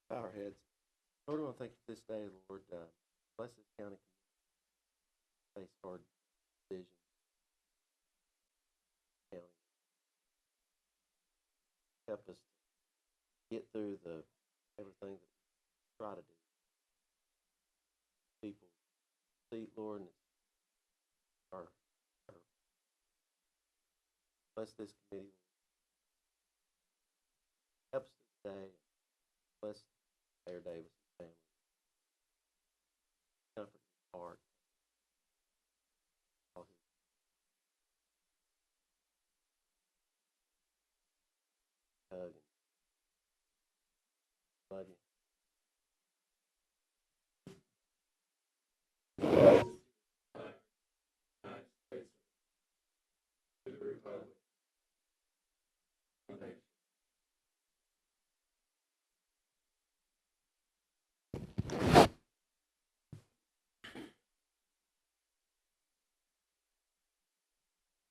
Bow our heads. Lord, I want to thank you for this day, Lord. Bless this county community. Face hard decision. County help us get through the everything that we try to do. People see, Lord, and it's our bless this committee. Help us today. Bless Mayor Davis and family. Comfort his heart. All his hug and love you.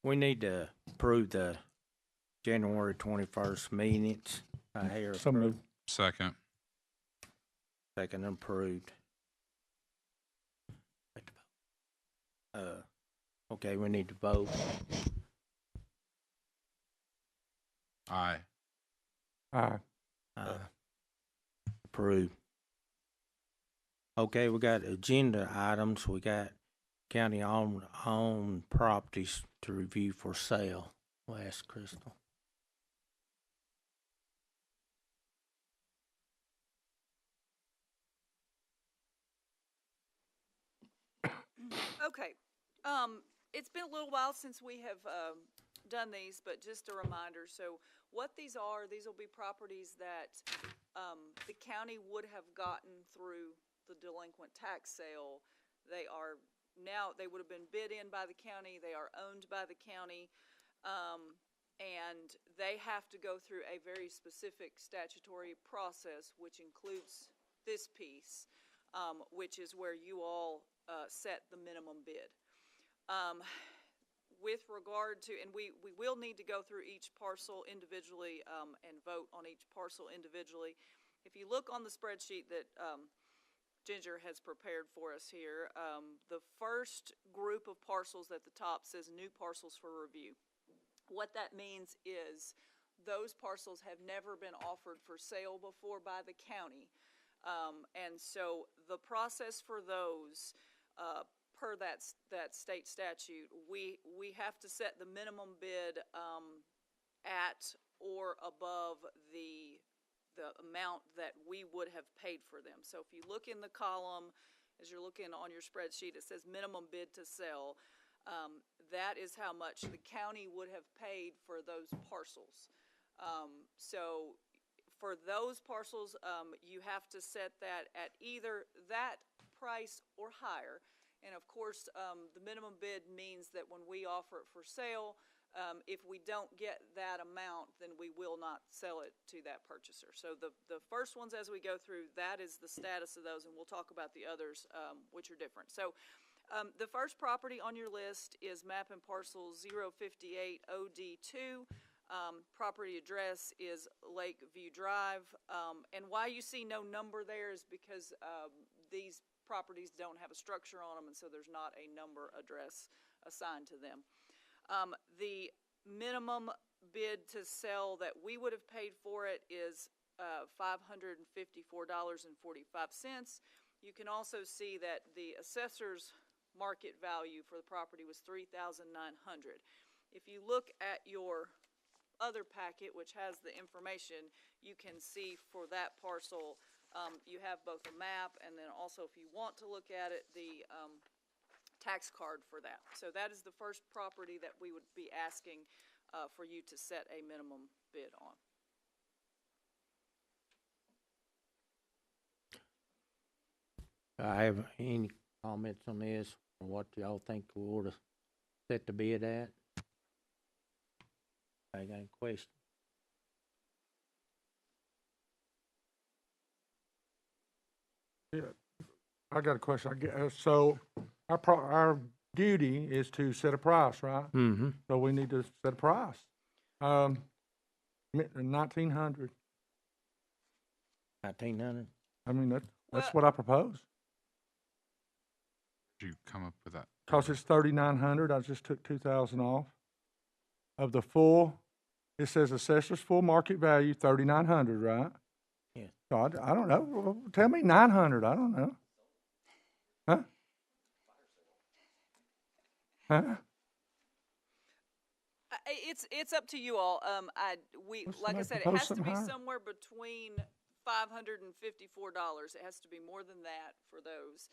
We need to approve the January 21st minutes. I hear So moved. Second. second approved. Okay, we need to vote. Aye. Aye. Approved. Okay, we got agenda items. We got county owned properties to review for sale. We'll ask Crystal. Okay. It's been a little while since we have done these, but just a reminder. So what these are, these will be properties that the county would have gotten through the delinquent tax sale. They are now, they would have been bid in by the county. They are owned by the county. And they have to go through a very specific statutory process, which includes this piece, which is where you all set the minimum bid. With regard to, and we will need to go through each parcel individually and vote on each parcel individually. If you look on the spreadsheet that Ginger has prepared for us here, the first group of parcels at the top says new parcels for review. What that means is those parcels have never been offered for sale before by the county. And so the process for those, per that state statute, we have to set the minimum bid at or above the amount that we would have paid for them. So if you look in the column, as you're looking on your spreadsheet, it says minimum bid to sell. That is how much the county would have paid for those parcels. So for those parcels, you have to set that at either that price or higher. And of course, the minimum bid means that when we offer it for sale, if we don't get that amount, then we will not sell it to that purchaser. So the first ones, as we go through, that is the status of those, and we'll talk about the others, which are different. So the first property on your list is map and parcel 058 OD2. Property address is Lakeview Drive. And why you see no number there is because these properties don't have a structure on them, and so there's not a number address assigned to them. The minimum bid to sell that we would have paid for it is $554.45. You can also see that the assessor's market value for the property was $3,900. If you look at your other packet, which has the information, you can see for that parcel, you have both a map and then also, if you want to look at it, the tax card for that. So that is the first property that we would be asking for you to set a minimum bid on. I have any comments on this, or what y'all think we ought to set the bid at? I got a question. Yeah, I got a question. So our duty is to set a price, right? Mm-hmm. So we need to set a price. 1900. 1900. I mean, that's Well- what I propose. Did you come up with that? Cause it's 3,900, I just took 2,000 off. Of the full, it says assessor's full market value, 3,900, right? Yeah. So I don't know, Well, tell me 900, I don't know. Huh? Huh? It's up to you all. Well, Like I somebody said, it propose has to something be higher. somewhere between $554. It has to be more than that for those.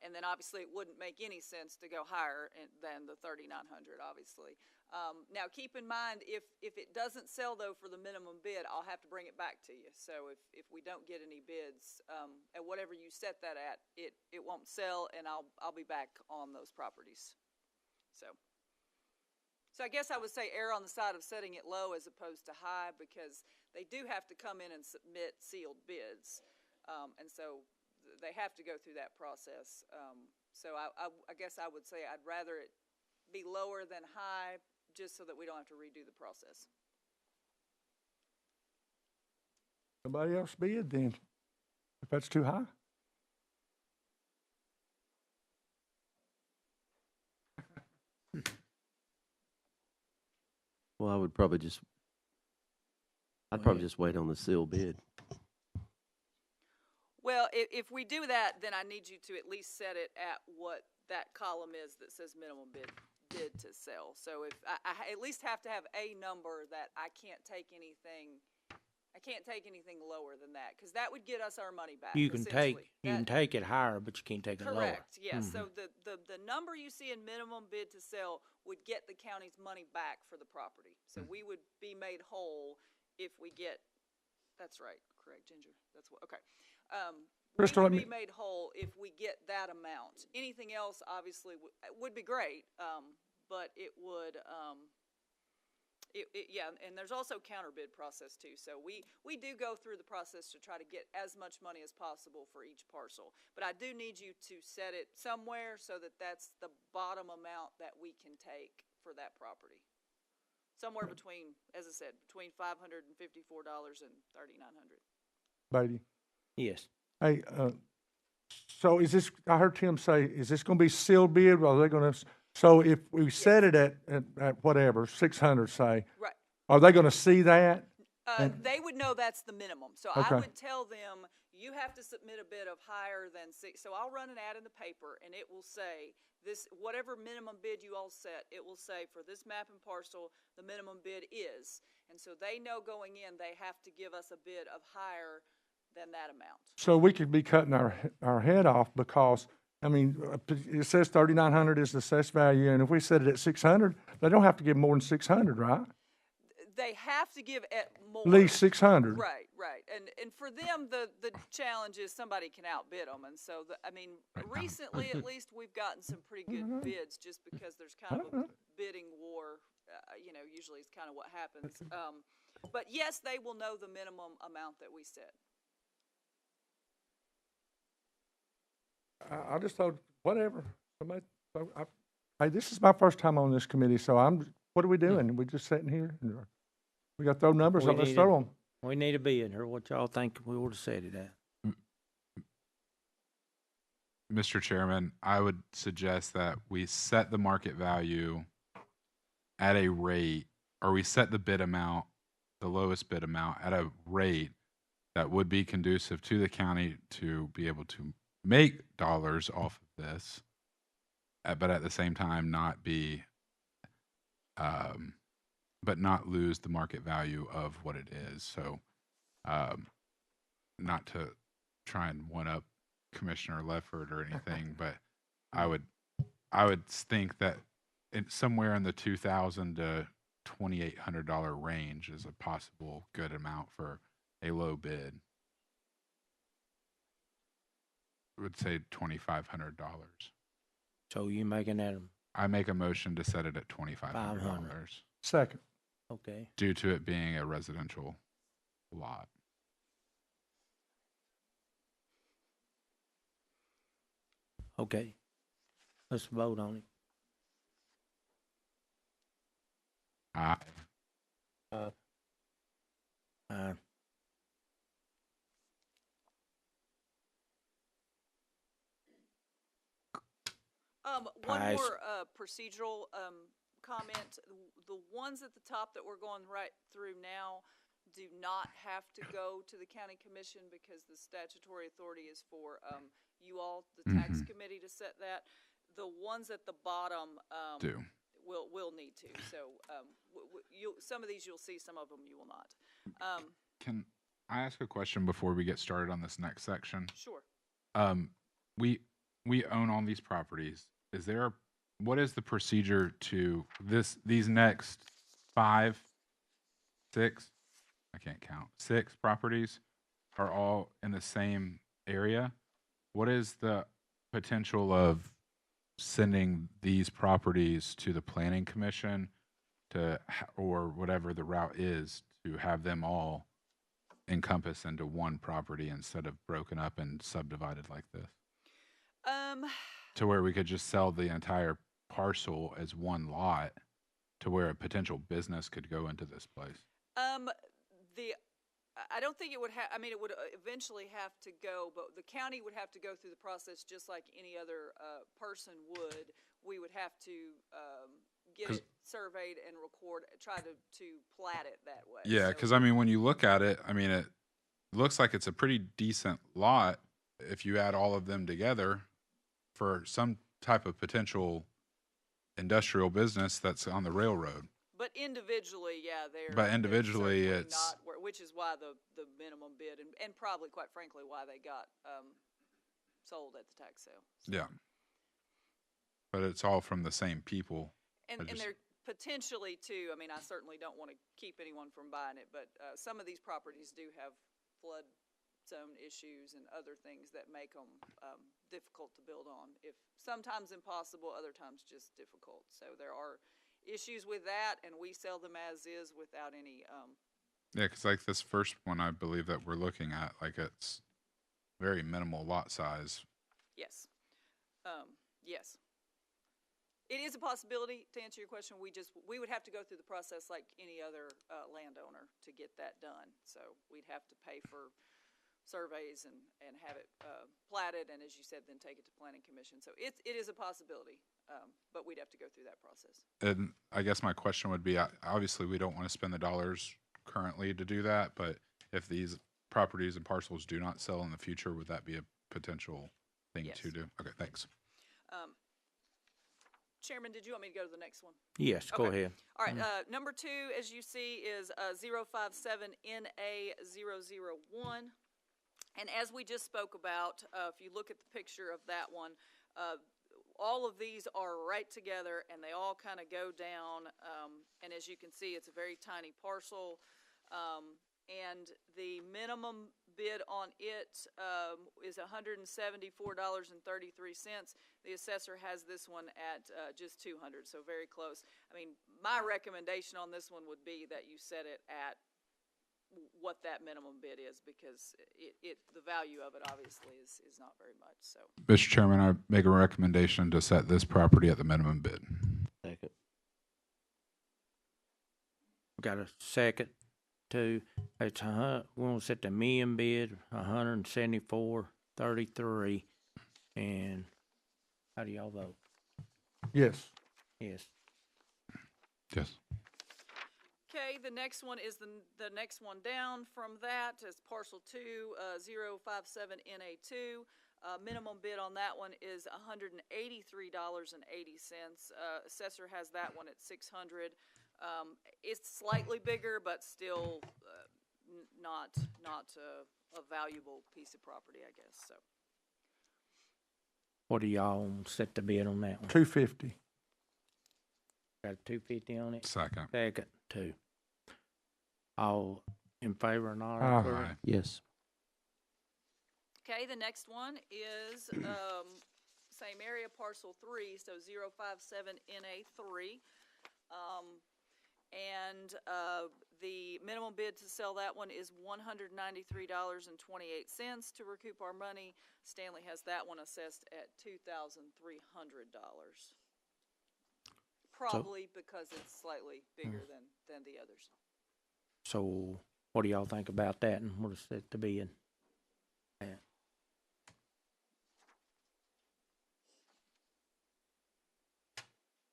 And then obviously it wouldn't make any sense to go higher than the 3,900, obviously. Now keep in mind, if it doesn't sell though for the minimum bid, I'll have to bring it back to you. So if we don't get any bids, at whatever you set that at, it won't sell and I'll be back on those properties. So I guess I would say err on the side of setting it low as opposed to high, because they do have to come in and submit sealed bids. And so they have to go through that process. So I guess I would say I'd rather it be lower than high, just so that we don't have to redo the process. Somebody else bid then, if that's too high. Well, I'd probably just wait on the sealed bid. Well, if we do that, then I need you to at least set it at what that column is that says minimum bid to sell. So if I at least have to have a number that I can't take anything lower than that, because that would get us our money back. You can essentially. take it higher, but you can't take it lower. Correct, yeah. So the number you see in minimum bid to sell would get the county's money back for the property. So we would be made whole if we get, that's right, correct, Ginger, that's what, okay. Crystal, We let would me- be made whole if we get that amount. Anything else obviously would be great, but it would, yeah, and there's also counter bid process too. So we do go through the process to try to get as much money as possible for each parcel. But I do need you to set it somewhere so that that's the bottom amount that we can take for that property. Somewhere between, as I said, between $554 and $3,900. Beatty. Yes. Hey, so is this, I heard Tim say, is this gonna be sealed bid, or are they gonna, so if we set it at whatever, 600, say, Right. are they gonna see that? And- They would know that's the minimum. So Okay. I would tell them, you have to submit a bid of higher than 6. So I'll run an ad in the paper and it will say this, whatever minimum bid you all set, it will say for this map and parcel, the minimum bid is. And so they know going in, they have to give us a bid of higher than that amount. So we could be cutting our head off because, I mean, it says 3,900 is the assessed value, and if we set it at 600, they don't have to give more than 600, right? They have to give at more. At least 600. Right. And for them, the challenge is somebody can outbid them. And so, I mean, recently at least, we've gotten some pretty good bids just because there's kind of a bidding war, usually is kind of what happens. But yes, they will know the minimum amount that we set. I just thought, whatever, somebody, hey, this is my first time on this committee, so what are we doing? We just sitting here? We got to throw numbers We out, let's need throw it. them. We need a bid here. What y'all think we ought to set it at? Mr. Chairman, I would suggest that we set the market value at a rate, or we set the bid amount, the lowest bid amount, at a rate that would be conducive to the county to be able to make dollars off of this, but at the same time not be, but not lose the market value of what it is. So, not to try and one up Commissioner Lefford or anything, but I would think that somewhere in the $2,000 to $2,800 range is a possible good amount for a low bid. I would say $2,500. So you making that, I make a motion to set it at $2,500 Second. okay. due to it being a residential lot. Okay. Let's vote on it. Aye. Uh, One Pass. more, procedural, comment. The ones at the top that we're going right through now do not have to go to the county commission because the statutory authority is for, you all, the tax committee, to set that. The ones at the bottom, Do. will need to. So, some of these you'll see, some of them you will not. Can I ask a question before we get started on this next section? Sure. We own all these properties. What is the procedure to these next 5, 6, I can't count, 6 properties are all in the same area? What is the potential of sending these properties to the planning commission or whatever the route is, to have them all encompass into one property instead of broken up and subdivided like this? To where we could just sell the entire parcel as one lot, to where a potential business could go into this place. I don't think it would have, I mean, it would eventually have to go, but the county would have to go through the process just like any other, person would. We would have to, get it surveyed and try to plat it that way. Yeah, So- because I mean, when you look at it, I mean, it looks like it's a pretty decent lot if you add all of them together for some type of potential industrial business that's on the railroad. But individually, yeah, But individually, certainly it's- not which is why the minimum bid, and probably, quite frankly, why they got, sold at the tax sale. So- Yeah. But it's all from the same people. And just- they're potentially too, I mean, I certainly don't want to keep anyone from buying it, but, some of these properties do have flood zone issues and other things that make them, difficult to build on. If sometimes impossible, other times just difficult. So there are issues with that, and we sell them as is without any, Yeah, because like this first one, I believe that we're looking at, like it's very minimal lot size. yes. Yes. It is a possibility, to answer your question. We would have to go through the process like any other, landowner to get that done. So we'd have to pay for surveys and have it, platted, and as you said, then take it to planning commission. So it is a possibility, but we'd have to go through that process. And I guess my question would be, obviously, we don't want to spend the dollars currently to do that, but if these properties and parcels do not sell in the future, would that be a potential thing Yes. to do? Okay, thanks. Chairman, did you want me to go to the next one? Yes, go Okay. ahead. All right, number 2, as you see, is 057NA001. And as we just spoke about, if you look at the picture of that one, all of these are right together, and they all kind of go down. And as you can see, it's a very tiny parcel. And the minimum bid on it is $174.33. The assessor has this one at just $200, so very close. I mean, my recommendation on this one would be that you set it at what that minimum bid is, because the value of it obviously is not very much. So, Mr. Chairman, I make a recommendation to set this property at the minimum bid. Second. Got a second to, it's we're gonna set the million bid, 174.33, and how do y'all vote? Yes. Yes. Yes. okay, the next one is the next one down from that is parcel 2, 057NA2. Minimum bid on that one is $183.80. Assessor has that one at $600. It's slightly bigger, but still not a valuable piece of property, I guess. So What do y'all set the bid on that one? 250. Got a 250 on it? Second. Second, 2. All in favor, not Aye. for Aye. Yes. okay, the next one is same area, parcel 3, so 057NA3. And the minimum bid to sell that one is $193.28 to recoup our money. Stanley has that one assessed at $2,300. Probably because it's slightly bigger than the others. So what do y'all think about that, and what is set the bid at?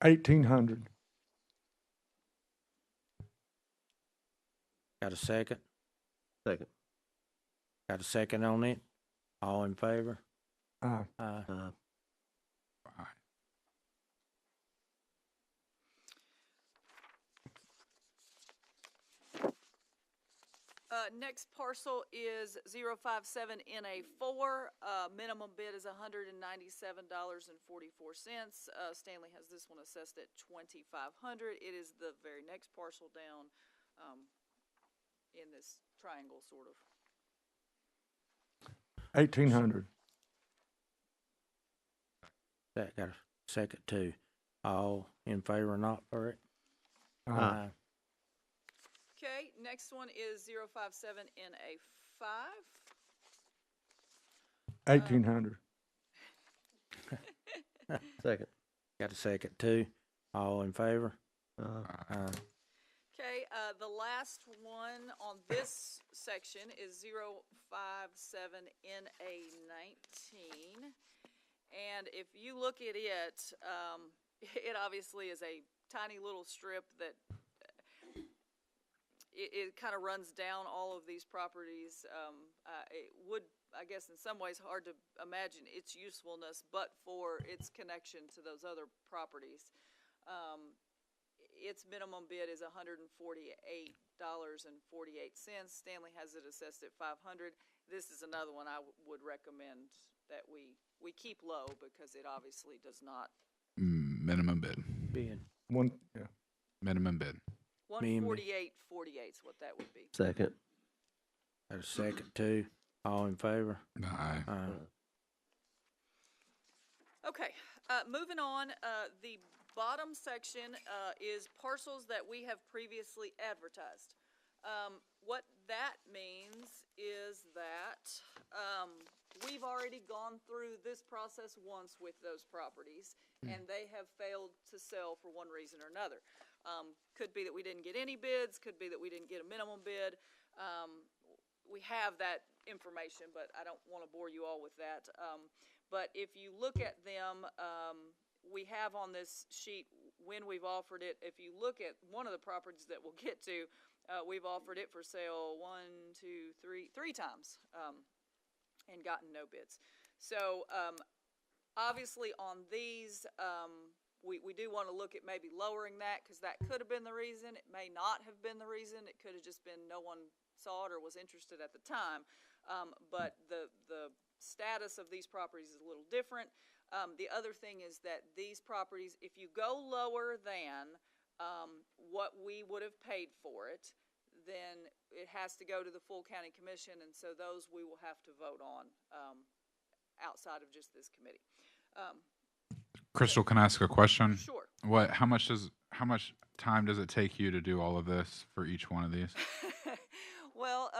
1,800. Got a second? Second. Got a second on it? All in favor? Aye. Aye. Aye. Next parcel is 057 NA4. Minimum bid is $197.44. Stanley has this one assessed at $2,500. It is the very next parcel down in this triangle, sort of. 1,800. That got a second too. All in favor, not for it? Aye. Okay, next one is 057 NA5. 1,800. Second. Got a second too. All in favor? Aye. Okay, the last one on this section is 057 NA19. And if you look at it, it obviously is a tiny little strip that it kind of runs down all of these properties. It would, I guess, in some ways hard to imagine its usefulness, but for its connection to those other properties. Its minimum bid is $148.48. Stanley has it assessed at $500. This is another one I would recommend that we keep low because it obviously does not. Minimum bid. Bid. Yeah. Minimum bid. 148.48 is what that would be. Second. Got a second too. All in favor? Aye. Aye. Okay, moving on, the bottom section is parcels that we have previously advertised. What that means is that we've already gone through this process once with those properties, and they have failed to sell for one reason or another. Could be that we didn't get any bids, could be that we didn't get a minimum bid. We have that information, but I don't want to bore you all with that. But if you look at them, we have on this sheet when we've offered it. If you look at one of the properties that we'll get to, we've offered it for sale three times and gotten no bids. So obviously on these, we do want to look at maybe lowering that because that could have been the reason. It may not have been the reason. It could have just been no one saw it or was interested at the time. But the status of these properties is a little different. The other thing is that these properties, if you go lower than what we would have paid for it, then it has to go to the full county commission, and so those we will have to vote on outside of just this committee. Crystal, can I ask a question? Sure. How much time does it take you to do all of this for each one of these? Well,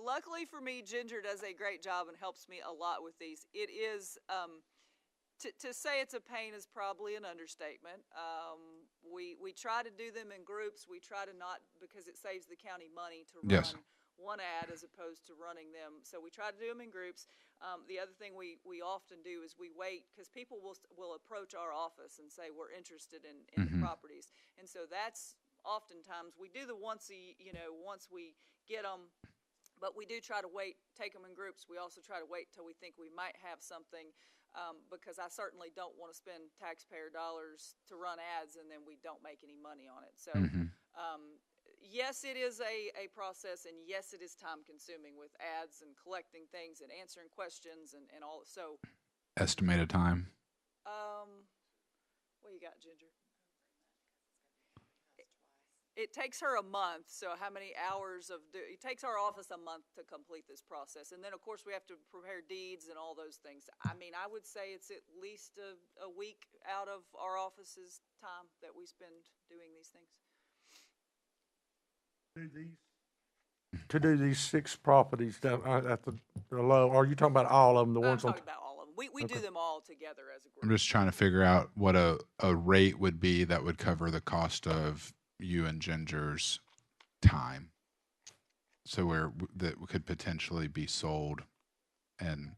luckily for me, Ginger does a great job and helps me a lot with these. It is, to say it's a pain is probably an understatement. We try to do them in groups. We try to not, because it saves the county money to run Yes. one ad as opposed to running them. So we try to do them in groups. The other thing we often do is we wait, because people will approach our office and say we're interested in the properties. And so that's oftentimes, we do the once we get them, but we do try to take them in groups. We also try to wait till we think we might have something, because I certainly don't want to spend taxpayer dollars to run ads and then we don't make any money on it. So, yes, it is a process, and yes, it is time consuming with ads and collecting things and answering questions and all. So, Estimated time. what you got, Ginger? It takes her a month, so how many hours it takes our office a month to complete this process. And then, of course, we have to prepare deeds and all those things. I mean, I would say it's at least a week out of our office's time that we spend doing these things. To do these 6 properties down at the low, are you talking about all of them, the I'm ones on? talking about all of them. We do them all together as a I'm group. just trying to figure out what a rate would be that would cover the cost of you and Ginger's time. So that could potentially be sold and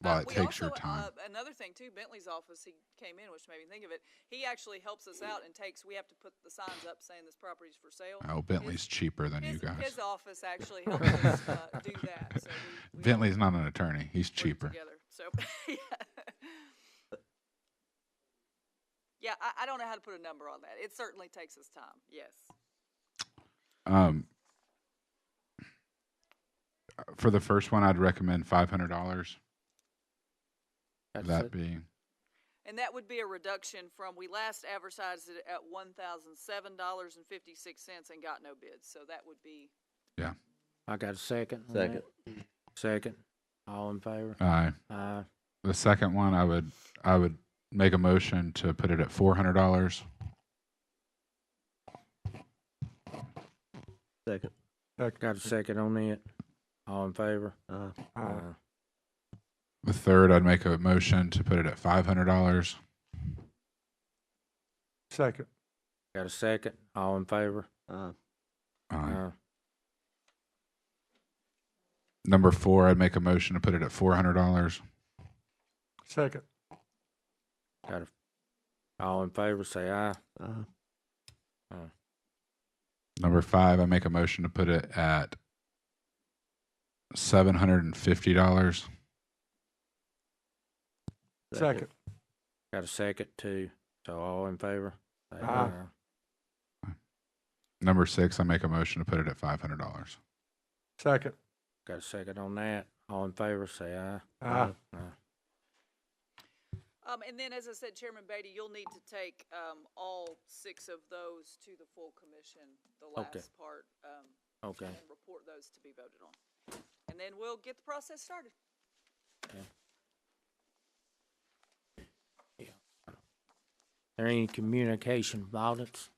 while it We takes your also, time. Another thing too, Bentley's office, he came in, which made me think of it. He actually helps us out and we have to put the signs up saying this property's for sale. Oh, Bentley's cheaper than you guys. His office actually helps us, do that, so we Bentley's not an attorney. He's work cheaper. together, so, yeah. Yeah, I don't know how to put a number on that. It certainly takes us time, yes. For the first one, I'd recommend $500. That's That it. be And that would be a reduction from, we last advertised it at $1,007.56 and got no bids, so that would be, I got a second. on Second. that. Second. All in favor? aye. Aye. The second one, I would make a motion to put it at $400. Second. Got a second on it. All in favor? Aye. The third, I'd make a motion to put it at $500. Second. Got a second. All in favor? Aye. Aye. Number four, I'd make a motion to put it at $400. Second. Got a, all in favor, say aye. Aye. Number five, I make a motion to put it at $750. Second. Got a second too. So all in favor? Say Aye. Number six, I make a motion to put it at $500. Second. Got a second on that. All in favor, say aye. Aye. and then, as I said, Chairman Beatty, you'll need to take, all 6 of those to the full commission, the Okay. last part, Okay. and report those to be voted on. And then we'll get the process started. There any communication audits?